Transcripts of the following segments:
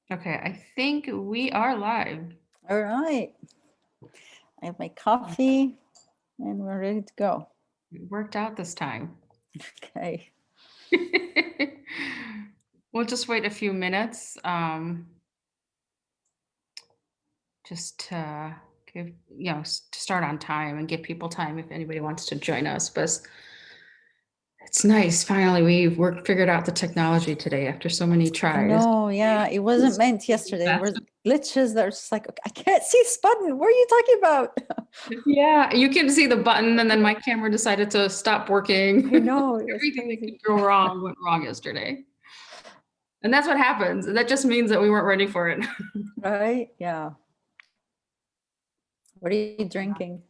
Okay, I think we are live. All right. I have my coffee and we're ready to go. It worked out this time. Okay. We'll just wait a few minutes, just to give, to start on time and give people time if anybody wants to join us. But it's nice. Finally, we've figured out the technology today after so many I tries. know. Yeah. It wasn't meant yesterday. There Fast. were glitches that were just like, okay, I can't see this button. What are you talking about? Yeah, you can see the button, and then my camera decided to stop working. I know. It was Everything that could crazy. go wrong went wrong yesterday. And that's what happens. That just means that we weren't ready for it. Right? Yeah. What are you drinking?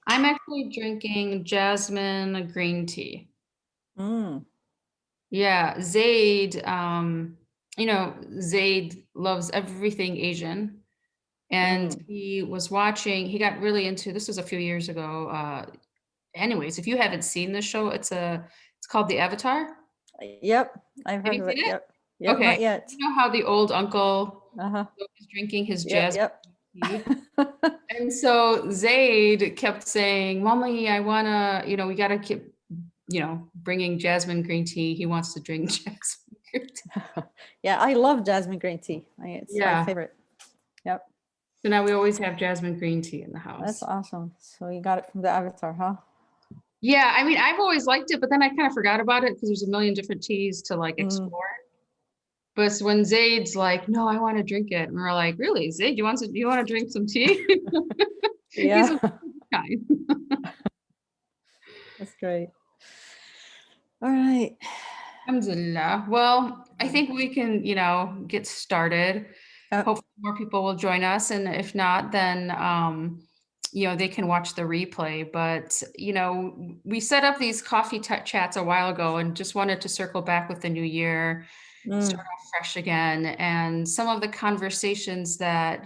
I'm actually drinking jasmine green tea. Mm. Yeah, Zaid, Zaid loves everything Asian. And Mm. he got really into, this was a few years ago. Anyways, if you haven't seen the show, it's called The Avatar. Yep. I've Have heard you of seen it. it? Yep. Yep. Okay. Not yet. You know how the old uncle Uh-huh. was drinking his Yep. jasmine Yep. tea? And so Zaid kept saying, Mommy, I wanna, we gotta keep, bringing jasmine green tea. He wants to drink jasmine green tea. Yeah. I love jasmine green tea. It's my Yeah. favorite. Yep. So now we always have jasmine green tea in the That's house. awesome. So you got it from the Avatar, huh? Yeah, I mean, I've always liked it, but then I kind of forgot about it because there's a million different teas to like Mm. explore. But when Zaid's like, no, I want to drink it. And we're like, really, Zaid, you want to drink some tea? He's Yeah. a kind. That's great. All right. Alhamdulillah. Well, I think we can, get started. Yep. Hopefully more people will join us. And if not, then, they can watch the replay. But, we set up these coffee chats a while ago and just wanted to circle back with the new year, start Mm. off fresh again. And some of the conversations that,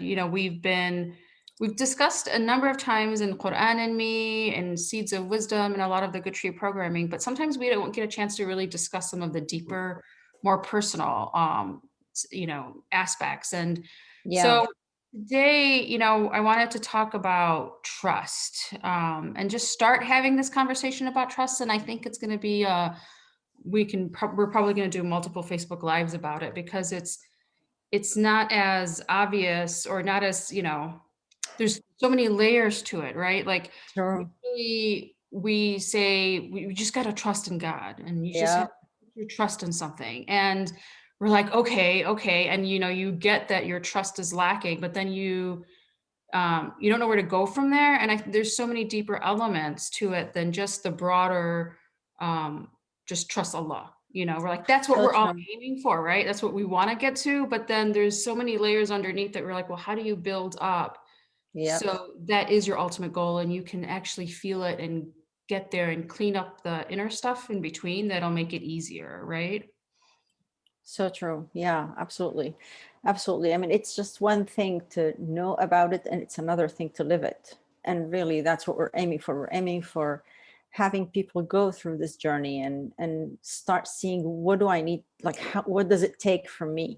we've discussed a number of times in Quran and Me and Seeds of Wisdom and a lot of the Good Tree programming, but sometimes we don't get a chance to really discuss some of the deeper, more personal, aspects. And Yeah. so today, I wanted to talk about trust, and just start having this conversation about trust. And I think it's going to be, we're probably going to do multiple Facebook lives about it because it's not as obvious or not as, there's so many layers to it, right? Like Sure. we say we just got to trust in God, and you just have Yeah. to put your trust in something. And we're like, okay. And you get that your trust is lacking, but then you don't know where to go from there. And there's so many deeper elements to it than just the broader, um, just trust Allah. We're like, that's what So we're all true. aiming for, right? That's what we want to get to. But then there's so many layers underneath that we're like, well, how do you build up? Yep. So that is your ultimate goal, and you can actually feel it and get there and clean up the inner stuff in between. That'll make it easier, right? So true. Yeah, absolutely. Absolutely. I mean, it's just one thing to know about it and it's another thing to live it. And really that's what we're aiming for. We're aiming for having people go through this journey and start seeing what do I need, like what does it take from me?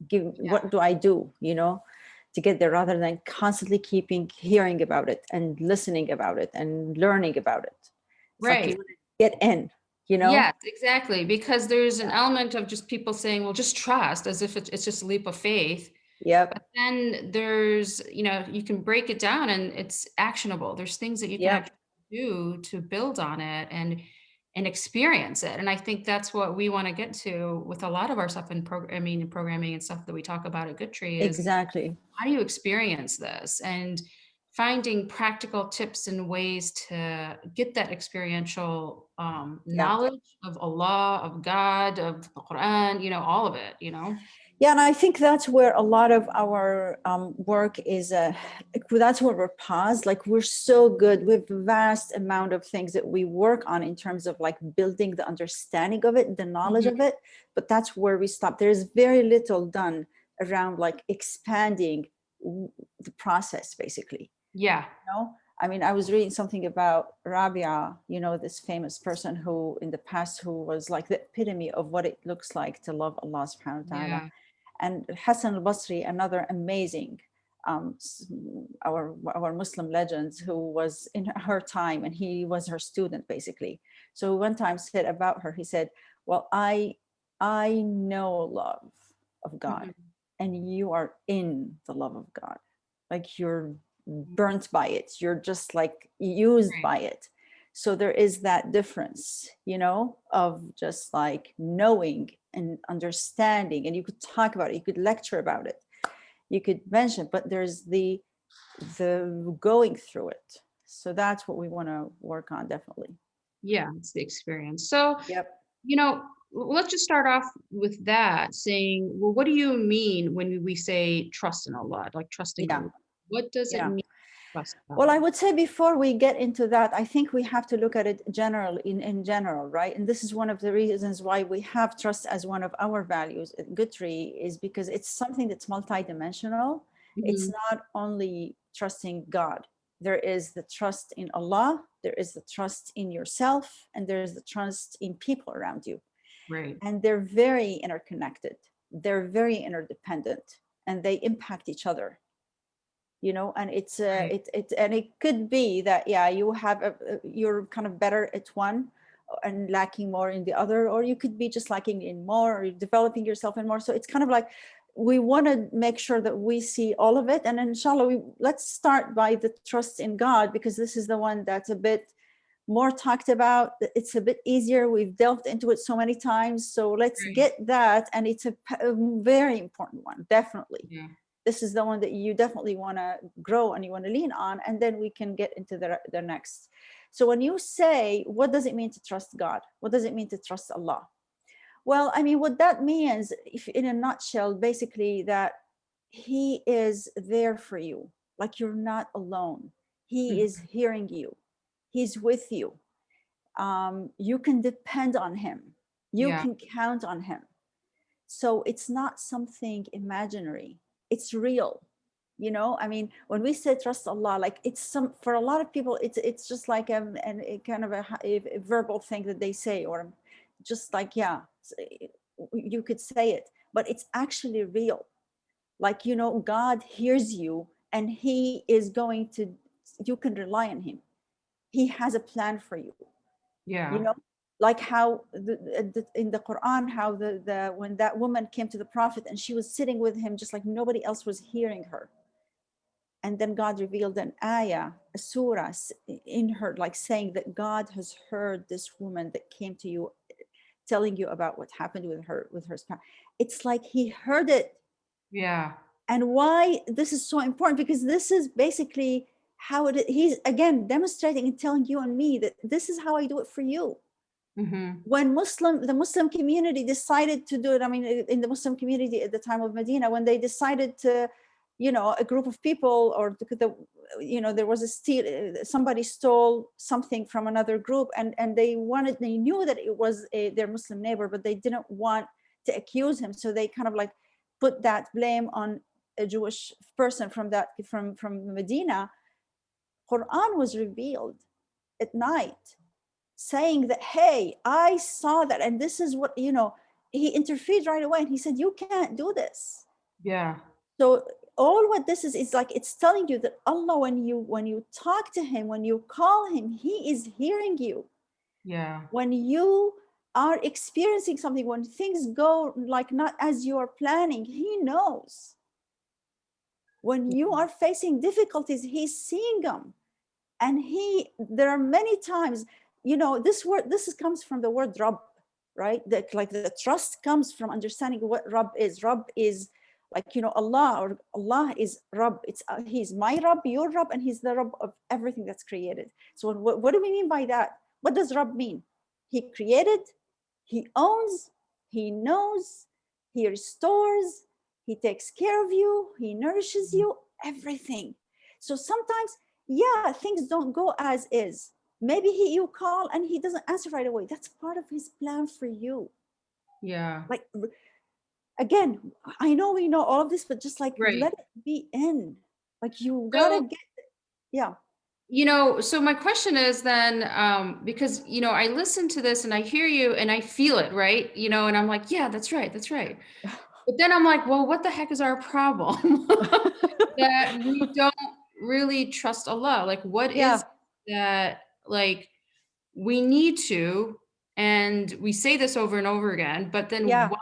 What do I do, to get there rather than constantly keeping hearing about it and listening about it and learning about it. It's like you Right. want to get in, you know? Yes, exactly. Because there's an element of just people saying, well, just trust, as if it's just a leap of faith. But Yep. then there's, you can break it down and it's actionable. There's things that you can Yep. actually do to build on it and experience it. And I think that's what we want to get to with a lot of our stuff in programming and stuff that we talk about at Good Tree is Exactly. how do you experience this? And finding practical tips and ways to get that experiential Yeah. knowledge of Allah, of God, of the Quran, all of it. Yeah, and I think that's where a lot of our work is. That's where we're paused. Like we're so good. We have a vast amount of things that we work on in terms of like building the understanding of it, the knowledge Mhm. of it. But that's where we stop. There's very little done around like expanding the process, basically. Yeah. I mean, I was reading something about Rabia, this famous person who in the past who was like the epitome of what it looks like to love Allah subhanahu wa ta'ala. Yeah. And Hassan al-Basri, another amazing our Muslim legends, who was in her time, and he was her student basically. So one time said about her, he said, well, I know love of God, Mhm. and you are in the love of God. Like you're burnt by it. You're just like used Right. by it. So there is that difference, of just like knowing and understanding. And you could talk about it, you could lecture about it, you could mention, but there's the going through it. So that's what we want to work on, definitely. Yeah, it's the experience. So, Yep. you know, let's just start off with that saying, well, what do you mean when we say trust in Allah, like trusting Yeah. Allah? What does it Yeah. mean to trust Well, God? I would say before we get into that, I think we have to look at it in general, right? And this is one of the reasons why we have trust as one of our values at Guthrie, is because it's something that's multidimensional. It's Mhm. not only trusting God. There is the trust in Allah, there is the trust in yourself, and there is the trust in people around you. Right. And they're very interconnected. They're very interdependent, and they impact each other, and it's Right. and it could be that, yeah, you're kind of better at one and lacking more in the other, or you could be just lacking in more, or you're developing yourself in more. So it's kind of like we want to make sure that we see all of it. And inshallah, let's start by the trust in God, because this is the one that's a bit more talked about. It's a bit easier, we've delved into it so many times. So let's Right. get that, and it's a very important one, definitely. Yeah. This is the one that you definitely want to grow and you want to lean on, and then we can get into the next. So when you say, what does it mean to trust God, what does it mean to trust Allah? Well, I mean, what that means, if in a nutshell, basically that he is there for you, like you're not alone. He is Mhm. hearing you, he's with you. You can depend on him, you Yeah. can count on him. So it's not something imaginary, it's real. I mean, when we say trust Allah, like it's some, for a lot of people, it's just like a kind of a verbal thing that they say, or just like, yeah, you could say it, but it's actually real. Like, God hears you, and he is going to, you can rely on him. He has a plan for you, you Yeah. know like how in the Quran, how the when that woman came to the Prophet and she was sitting with him just like nobody else was hearing her, and then God revealed an ayah, a surah, in her, like saying that God has heard this woman that came to you, telling you about what happened with her spouse. It's like he heard it. Yeah. And why this is so important, because this is basically how he's again demonstrating and telling you and me that this is how I do it for you. Mhm. When the Muslim community decided to do it, I mean, in the Muslim community at the time of Medina, when they decided to, a group of people, or there was a steal, somebody stole something from another group, and they knew that it was their Muslim neighbor, but they didn't want to accuse him, so they kind of like put that blame on a Jewish person from Medina. Quran was revealed at night, saying that, hey, I saw that, and this is what, he interfered right away, and he said, you can't do this. Yeah. So all what this is like, it's telling you that Allah, when you talk to him, when you call him, he is hearing you. Yeah. When you are experiencing something, when things go like not as you are planning, he knows. When you are facing difficulties, he's seeing them. And there are many times, comes from the word Rabb, right? That like the trust comes from understanding what Rabb is. Rabb is like, Allah, or Allah is Rabb. He's my Rabb, your Rabb, and he's the Rabb of everything that's created. So what do we mean by that? What does Rabb mean? He created, he owns, he knows, he restores, he takes care of you, he nourishes Mhm. you, everything. So sometimes, yeah, things don't go as is. Maybe you call and he doesn't answer right away. That's part of his plan for you. Yeah. Like, again, I know we know all of this, but just like Right. let it be in. Like you gotta So, get, yeah. so my question is then, because, I listen to this and I hear you and I feel it, right? And I'm like, yeah, that's right. That's right. But then I'm like, well, what the heck is our problem? That we don't really trust Allah. Like, what is Yeah, that? Like, we need to, and we say this over and over again, but then yeah, why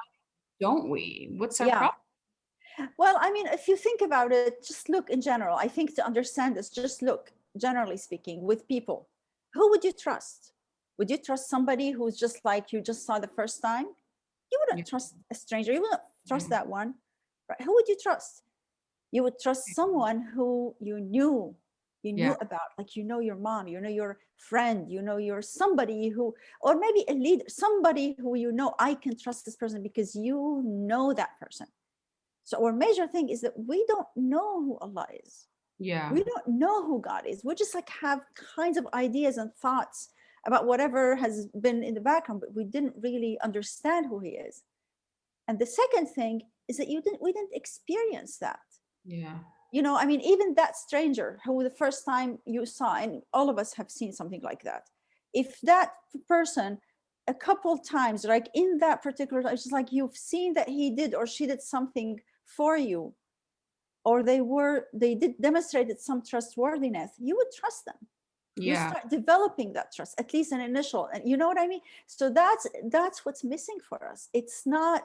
don't we? What's our yeah. problem? Well, I mean, if you think about it, just look in general. I think to understand this, just look, generally speaking, with people. Who would you trust? Would you trust somebody who's just like you just saw the first time? You Yeah, wouldn't trust a stranger. You wouldn't trust yeah, that one. Right? Who would you trust? You would trust someone who you knew yeah, about, like you know your mom, you know your friend, you know your somebody who, or maybe a leader, somebody who you know, I can trust this person because you know that person. So our major thing is that we don't know who Allah is. yeah, We don't know who God is. We just like have kinds of ideas and thoughts about whatever has been in the background, but we didn't really understand who He is. And the second thing is that we didn't experience that. yeah, You know, I mean, even that stranger who the first time you saw, and all of us have seen something like that. If that person a couple times, like in that particular, it's just like you've seen that he did or she did something for you, or they did demonstrated some trustworthiness, you would trust them. You yeah, start developing that trust, at least an initial, and you know what I mean. So that's what's missing for us. It's not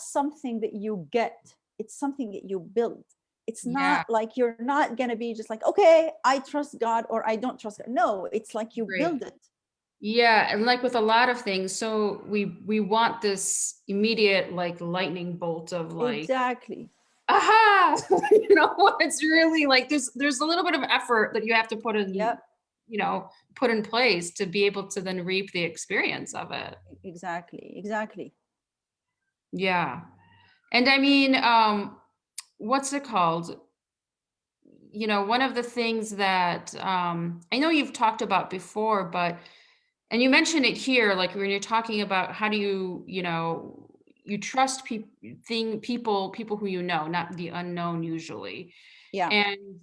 something that you get, it's something that you build. It's yeah. not like you're not going to be just like, okay, I trust God or I don't trust God. No, it's like you Great. build it. Yeah, and like with a lot of things, so we want this immediate like lightning bolt of like, Exactly. aha! It's really like there's a little bit of effort that you have to Yep. put in place to be able to then reap the experience of it. Exactly. Yeah. And I mean, what's it called? One of the things that I know you've talked about before, and you mentioned it here, like when you're talking about how do you trust people who you know, not the unknown usually. Yeah. And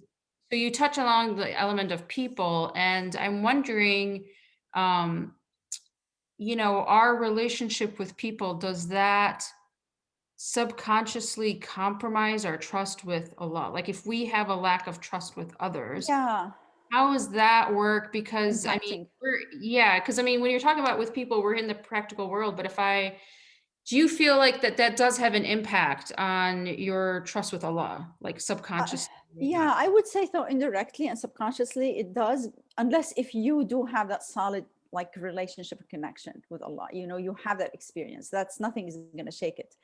so you touch along the element of people, and I'm wondering, um, our relationship with people, does that subconsciously compromise our trust with Allah? Like if we have a lack of trust with others, Yeah. how does that work? Because I mean, Impacting. yeah, because I mean, when you're talking about with people, we're in the practical world, but do you feel like that does have an impact on your trust with Allah, like Uh, subconsciously maybe? yeah, I would say so, indirectly and subconsciously it does, unless if you do have that solid like relationship or connection with Allah, you know, you have that experience. That's nothing is going to shake it.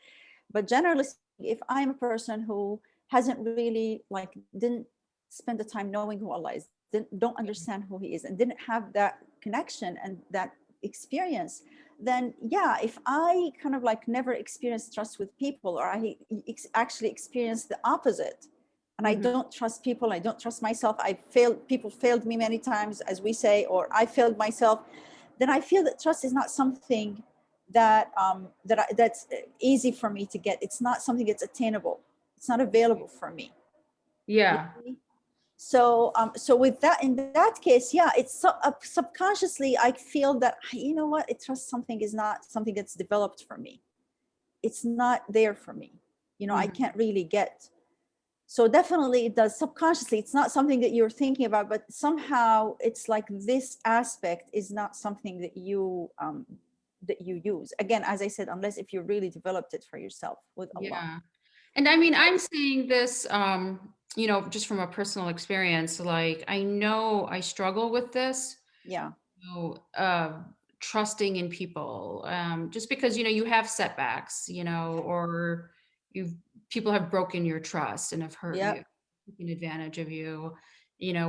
But generally speaking, if I'm a person who hasn't really like didn't spend the time knowing who Allah is, don't understand who He is, and didn't have that connection and that experience, then yeah, if I kind of like never experienced trust with people, or I actually experienced the opposite, and I Mhm. don't trust people, I don't trust myself, I failed, people failed me many times, as we say, or I failed myself, then I feel that trust is not something that's easy for me to get. It's not something that's attainable. It's not available for me. You Yeah. see? So with that, in that case, yeah, it's subconsciously I feel that, you know what, it trust something is not something that's developed for me. It's not there for me. You know, I Mhm. can't really get. So definitely it does subconsciously. It's not something that you're thinking about, but somehow it's like this aspect is not something that you use. Again, as I said, unless if you really developed it for yourself with Allah. Yeah. And I mean, I'm saying this, just from a personal experience, like I know I struggle with this, Yeah. trusting in people, just because, you have setbacks, or you've people have broken your trust and have hurt you, Yep. taken advantage of you,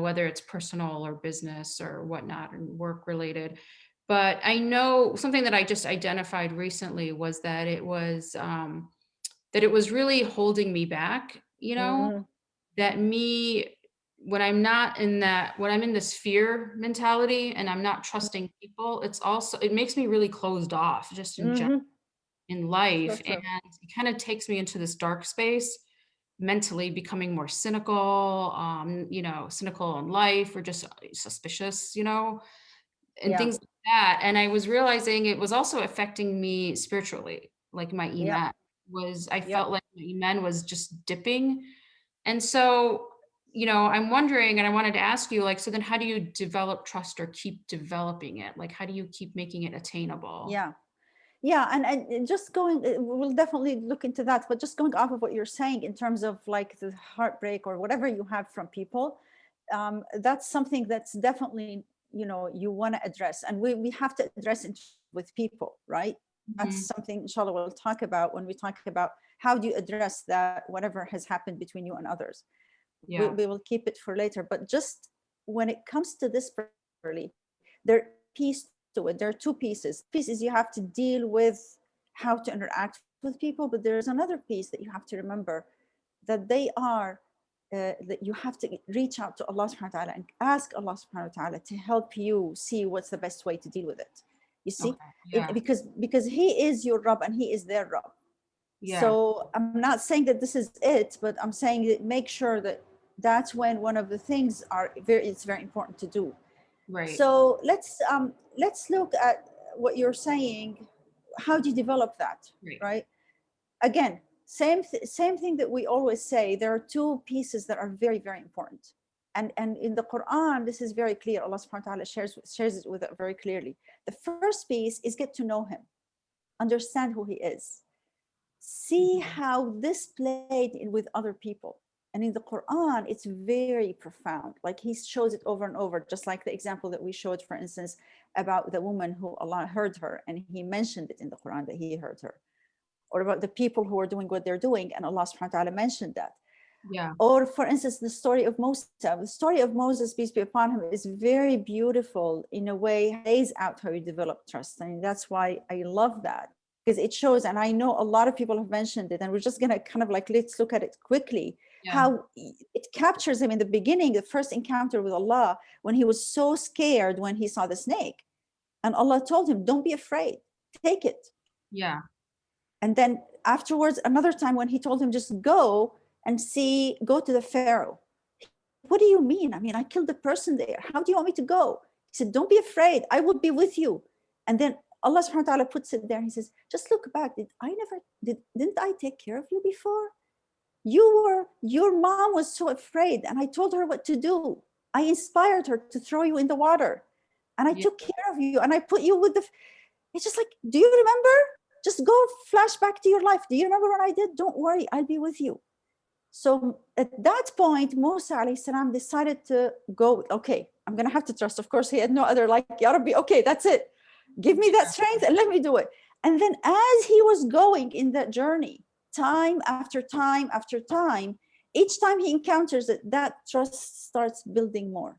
whether it's personal or business or whatnot and work related. But I know something that I just identified recently was that it was really holding me back, Mm, that me when I'm in this fear mentality and I'm not trusting people, it makes me really closed off just mm-hmm. in So life, and true. it kind of takes me into this dark space, mentally becoming more cynical, cynical on life or just suspicious, and Yeah. things like that. And I was realizing it was also affecting me spiritually, like my Yep. iman. was I Yep. felt like my iman was just dipping. And so, I'm wondering, and I wanted to ask you, like, so then how do you develop trust or keep developing it? Like, how do you keep making it attainable? Yeah. Yeah, and just going, we'll definitely look into that. But just going off of what you're saying in terms of like the heartbreak or whatever you have from people, that's something that's definitely, you want to address, and we have to address it with people, right? That's Mhm. something, inshallah, we'll talk about when we talk about how do you address that whatever has happened between you and others. we, Yeah. we will keep it for later. But just when it comes to this particularly, there piece to it. There are two pieces. Pieces you have to deal with how to interact with people, but there's another piece that you have to remember that they are that you have to reach out to Allah subhanahu wa ta'ala and ask Allah subhanahu wa ta'ala to help you see what's the best way to deal with it. You see, Okay. Yeah. because He is your Rabb and He is their Rabb. Yeah. So I'm not saying that this is it, but I'm saying that make sure that that's when one of the things it's very important to do. Right. So let's look at what you're saying. How do you develop that, Right. right? Again, same thing that we always say. There are two pieces that are very very important, and in the Quran this is very clear. Allah subhanahu wa ta'ala shares it with it very clearly. The first piece is get to know Him, understand who He is, see Mhm. how this played in with other people. And in the Quran it's very profound, like He shows it over and over, just like the example that we showed, for instance, about the woman who Allah heard her, and He mentioned it in the Quran that He heard her, or about the people who are doing what they're doing, and Allah subhanahu wa ta'ala mentioned that. Yeah. Or for instance, the story of Moses. The story of Moses, peace be upon him, is very beautiful in a way, lays out how you develop trust. I mean, that's why I love that, because it shows, and I know a lot of people have mentioned it, and we're just gonna kind of like, let's look at it quickly, Yeah. how it captures him in the beginning, the first encounter with Allah, when he was so scared when he saw the snake. And Allah told him, don't be afraid, take it. Yeah. And then afterwards, another time when He told him, just go and see, go to the Pharaoh. What do you mean? I mean, I killed the person there. How do you want me to go? He said, don't be afraid. I will be with you. And then Allah subhanahu wa ta'ala puts it there. He says, just look back. Didn't I take care of you before? Your mom was so afraid, and I told her what to do. I inspired her to throw you in the water, and I Yeah. took care of you, and I put you with the. It's just like, do you remember? Just go flash back to your life. Do you remember what I did? Don't worry, I'll be with you. So at that point, Musa alayhi salam decided to go, okay, I'm going to have to trust. Of course, he had no other, like, Ya Rabbi, okay, that's it. Give me that strength and let me do it. And then as he was going in that journey, time after time after time, each time he encounters it, that trust starts building more,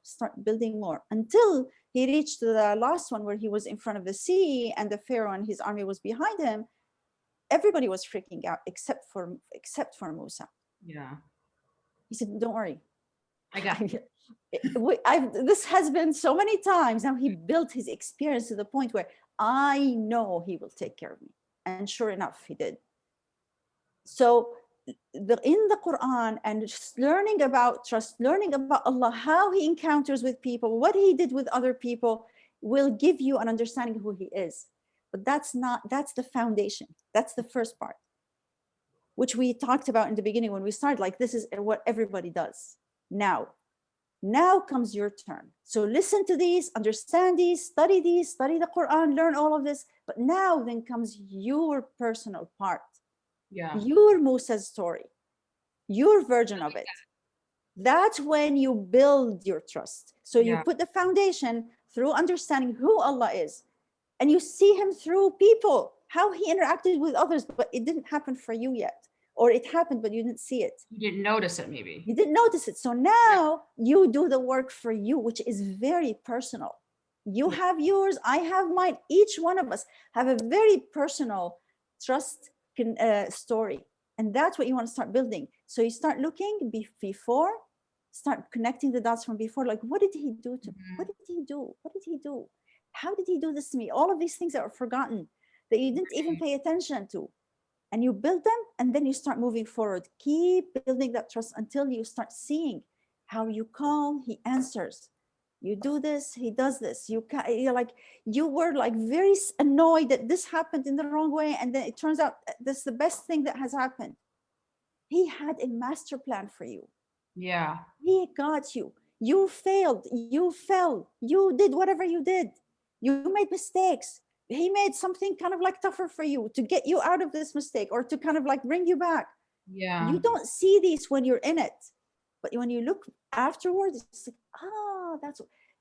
until he reached the last one where he was in front of the sea and the Pharaoh and his army was behind him. Everybody was freaking out except for Musa. Yeah. He said, don't worry. I got. This has been so many times. Now he built his experience to the point where I know He will take care of me. And sure enough, He did. So in the Quran, and just learning about trust, learning about Allah, how He encounters with people, what He did with other people, will give you an understanding of who He is. But that's the foundation. That's the first part, which we talked about in the beginning when we started. Like, this is what everybody does. Now comes your turn. So listen to these, understand these, study the Quran, learn all of this. But now then comes your personal part, Yeah. your Musa's story, your version of it. That's when you build your trust. So you Yeah. put the foundation through understanding who Allah is, and you see Him through people, how He interacted with others, but it didn't happen for you yet, or it happened but you didn't see it. You didn't notice it, maybe. You didn't notice it. So now you do the work for you, which is very personal. You Yeah. have yours, I have mine. Each one of us have a very personal trust story. And that's what you want to start building. So you start looking before, start connecting the dots from before. Like, what did He do to me? What Mhm. did He do? What did He do? How did He do this to me? All of these things that are forgotten, that you didn't even pay attention to, and you build them, and then you start moving forward. Keep building that trust until you start seeing how you call, He answers. You do this, he does this. You're like, you were like very annoyed that this happened in the wrong way, and then it turns out this is the best thing that has happened. He had a master plan for you. Yeah. He got you. You failed. You fell. You did whatever you did. You made mistakes. He made something kind of like tougher for you to get you out of this mistake or to kind of like bring you back. Yeah. You don't see these when you're in it, but when you look afterwards, it's like, ah,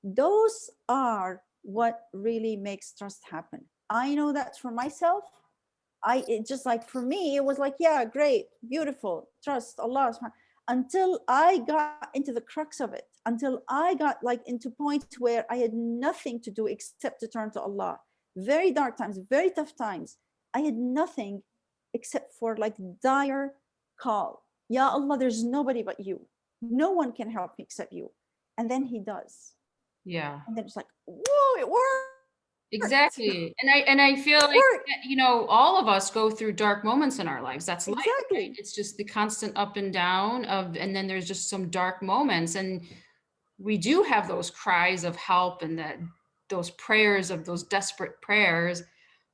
those are what really makes trust happen. I know that for myself. It just like, for me, it was like, yeah, great, beautiful, trust Allah, until I got into the crux of it, until I got like into points where I had nothing to do except to turn to Allah. Very dark times, very tough times. I had nothing except for like dire call. Ya Allah, there's nobody but you. No one can help me except you. And then he does. Yeah. And then it's like, whoa, it worked. Exactly. And I feel It like, worked. all of us go through dark moments in our lives. That's life, right? Exactly. It's just the constant up and down of, and then there's just some dark moments. And we do have those cries of help and those prayers of those desperate prayers.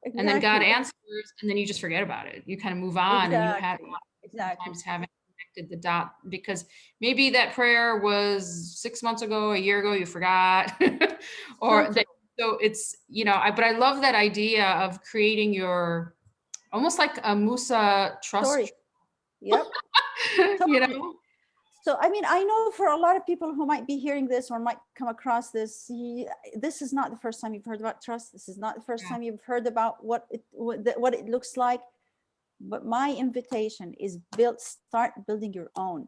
And then God Exactly. answers, and then you just forget about it. You kind of move on, and you have a Exactly. lot of Exactly. times haven't connected the dot because maybe that prayer was 6 months ago, a year ago, you forgot, So or true. that. So it's, but I love that idea of creating your almost like a Musa Story. trust, Yep. you Totally. know? So, I mean, I know for a lot of people who might be hearing this or might come across this, this is not the first time you've heard about trust. This is not the first Yeah. time you've heard about what it looks like. But my invitation is start building your own.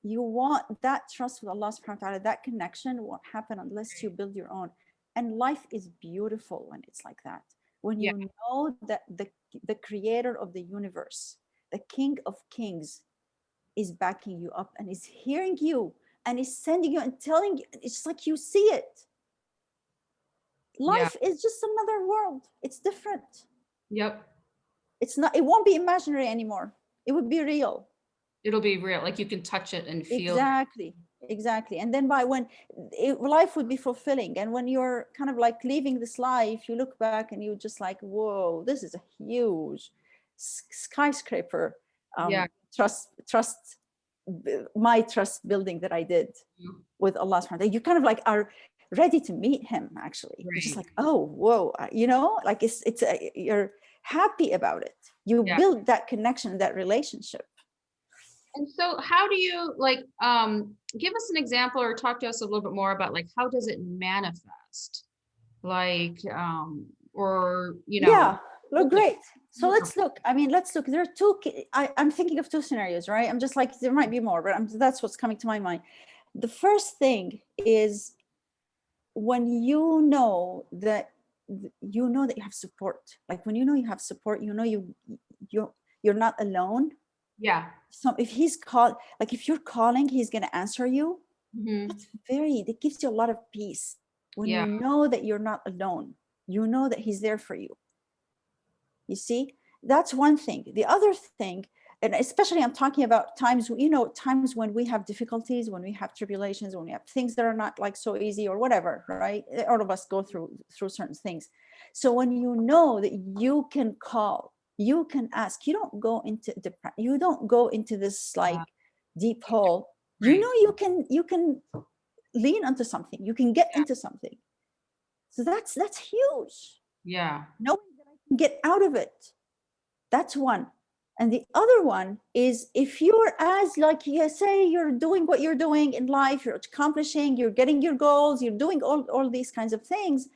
You want that trust with Allah subhanahu wa ta'ala, that connection won't happen unless you build your own. And life is beautiful when it's like that. When Yeah. you know that the creator of the universe, the king of kings, is backing you up and is hearing you and is sending you and telling you, it's like you see it. Yeah. Life is just another world. It's different. Yep. It's not, it won't be imaginary anymore. It would be real. It'll be real. Like you can touch it and feel. Exactly. Exactly. And then by when life would be fulfilling. And when you're kind of like leaving this life, you look back and you just like, whoa, this is a huge skyscraper. Yeah. Trust, my trust building that I did Mhm. with Allah subhanahu wa ta'ala. You kind of like are ready to meet him actually. You're just Right. like, oh, whoa, like you're happy about it. You Yeah. build that connection, that relationship. And so how do you like give us an example or talk to us a little bit more about like how does it manifest? Like or Yeah, look, what the great. So let's look. I mean, let's look. There are I'm thinking of two scenarios, right? I'm just like, there might be more, but that's what's coming to my mind. The first thing is when you know that you have support. Like when you know you have support, you you're not alone. yeah. So if he's called, like if you're calling, he's going to answer you. Hmm. That gives you a lot of peace when Yeah. you know that you're not alone. You know that he's there for you. You see, that's one thing. The other thing, and especially I'm talking about times, times when we have difficulties, when we have tribulations, when we have things that are not like so easy or whatever, right? All of us go through certain things. So when you know that you can call, you can ask, you don't go into this like Uh, deep hole. You right. know you can lean onto something, you can get Yeah. into something. So that's huge. Yeah. Knowing that I can get out of it. That's one. And the other one is if you're as like you say you're doing what you're doing in life, you're accomplishing, you're getting your goals, you're doing all these kinds of things.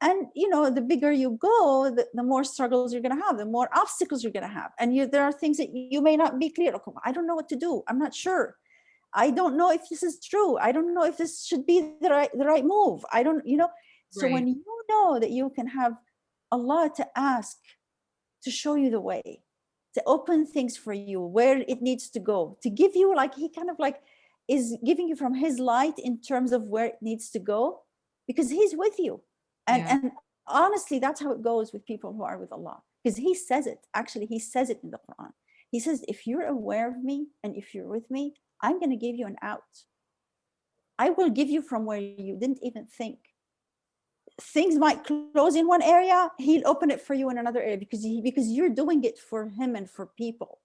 And the bigger you go, the more struggles you're going to have, the more obstacles you're going to have. And there are things that you may not be clear. Okay, I don't know what to do. I'm not sure. I don't know if this is true. I don't know if this should be the right move. I don't. So when Right. you know that you can have Allah to ask to show you the way, to open things for you where it needs to go, to give you like he kind of like is giving you from his light in terms of where it needs to go, because he's with you. and Yeah. and honestly, that's how it goes with people who are with Allah, because he says it. Actually, he says it in the Quran. He says, if you're aware of me and if you're with me, I'm going to give you an out. I will give you from where you didn't even think. Things might close in one area, he'll open it for you in another area, because you're doing it for him and for people.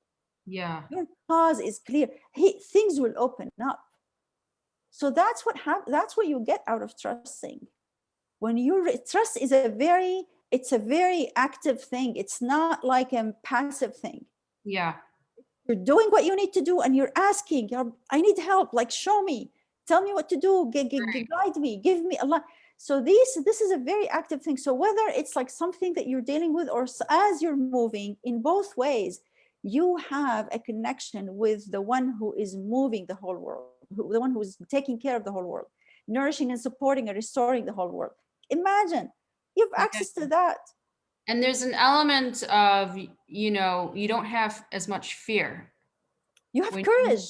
Yeah. Your cause is clear. Things will open up. So that's what you get out of trusting. When you trust is it's a very active thing. It's not like a passive thing. Yeah. You're doing what you need to do, and you're asking, I need help, like, show me, tell me what to do, Right. guide me, give me a lot. So this is a very active thing. So whether it's like something that you're dealing with, or as you're moving, in both ways, you have a connection with the one who is moving the whole world, the one who is taking care of the whole world, nourishing and supporting and restoring the whole world. Imagine you have Yeah. access to that. And there's an element of, you don't have as much fear You have when courage.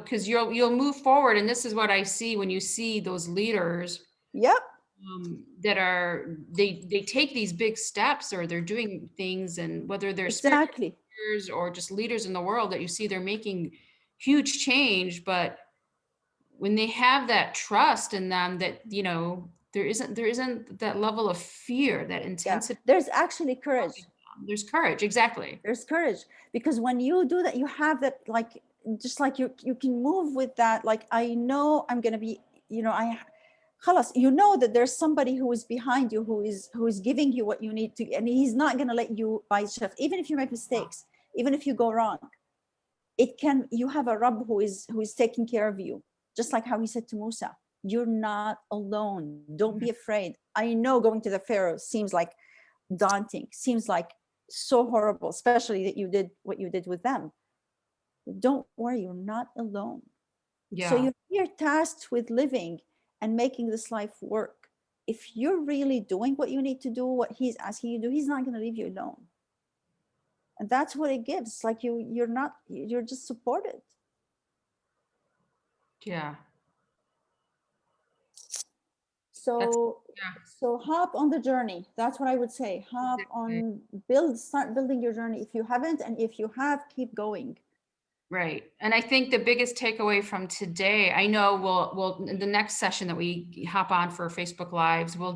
because you'll move forward. And this is what I see when you see those leaders Yep, that they take these big steps, or they're doing things, and whether they're spiritual exactly. leaders or just leaders in the world, that you see they're making huge change. But when they have that trust in them, that there isn't that level of fear, that Yeah, intensity. there's actually courage. There's courage. Exactly. There's courage, because when you do that, you have that, like, just like you can move with that, like, I know I'm going to be, I خلاص, that there's somebody who is behind you, who is giving you what you need to, and he's not going to let you by shift, even if you make mistakes, even if you go wrong. You have a Rabb who is taking care of you, just like how he said to Musa, you're not alone, don't be afraid. I know going to the Pharaoh seems like daunting, seems like so horrible, especially that you did what you did with them. But don't worry, you're not alone. So Yeah. you're tasked with living and making this life work. If you're really doing what you need to do, what he's asking you to do, he's not going to leave you alone. And that's what it gives. Like, you're just supported. Yeah. That's So yeah. so hop on the journey. That's what I would say. Hop Exactly. on, start building your journey if you haven't, and if you have, keep going. Right. And I think the biggest takeaway from today, I know we'll in the next session that we hop on for Facebook Lives, we'll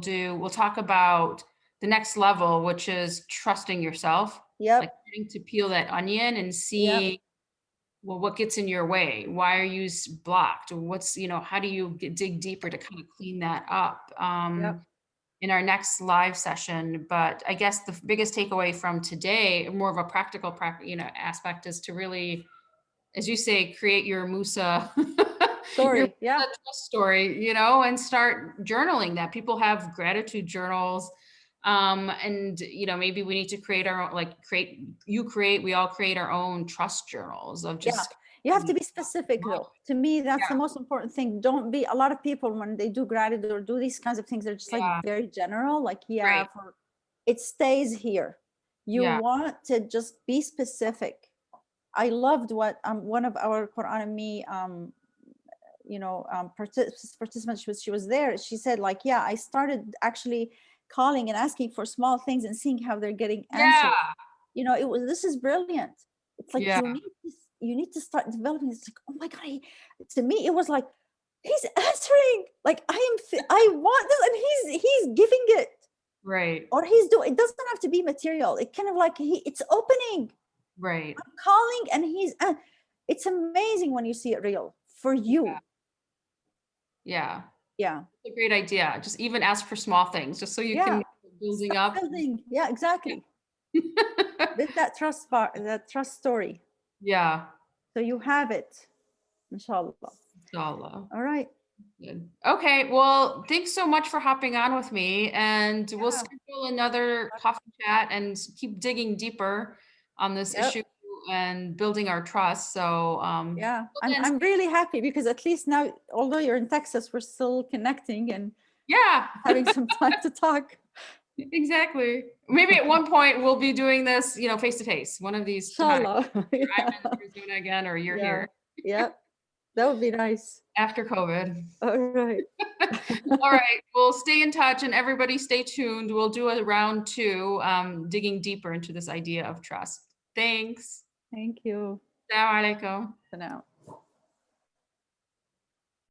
talk about the next level, which is trusting yourself, like Yep. getting to peel that onion and Yep. seeing, well, what gets in your way? Why are you blocked? What's, how do you dig deeper to kind of clean that up? Yep. In our next live session. But I guess the biggest takeaway from today, more of a practical, aspect, is to really, as you say, create your Musa, your Story. Yeah. Musa trust story, and start journaling that. People have gratitude journals. And maybe we need to create our own, we all create our own trust journals of Yeah. just, You have to be specific, though. To me, that's the yeah, most important thing. Don't be, a lot of people, when they do gratitude or do these kinds of things, they're just like yeah, very general, like, yeah, right. it stays here. You Yeah. want to just be specific. I loved what one of our Quran and Me participants, she was there, she said, like, yeah, I started actually calling and asking for small things and seeing how they're getting Yeah. answered. It was, this is brilliant. It's like, Yeah. you need to start developing. It's like, oh my god, to me it was like, he's answering, like, I want this, and he's giving it, Right. or he's doing it. Doesn't have to be material, it kind of like, it's opening, Right. calling, and it's amazing when you see it real for you. Yeah. Yeah. It's a great idea. Just even ask for small things, just so you Yeah. can building Start up. building. Yeah, exactly. Build that trust part, that trust story. Yeah. So you have it, inshallah. Inshallah. All right. Good. Okay. Well, thanks so much for hopping on with me, and we'll Yeah. schedule another coffee chat and keep digging deeper on this Yep. issue and building our trust. So, Yeah. till I'm then, I'm really happy, because at least now, although you're in Texas, we're still connecting and yeah, having some time to talk. exactly. Maybe at one point we'll be doing this, face to face, one of these times. Inshallah. I'm Yeah. in Arizona again, or you're Yeah. here Yep. That would be nice. after COVID. All right. All right. We'll stay in touch, and everybody stay tuned. We'll do a round two, digging deeper into this idea of trust. Thanks. Thank you. Assalamu alaikum. For now.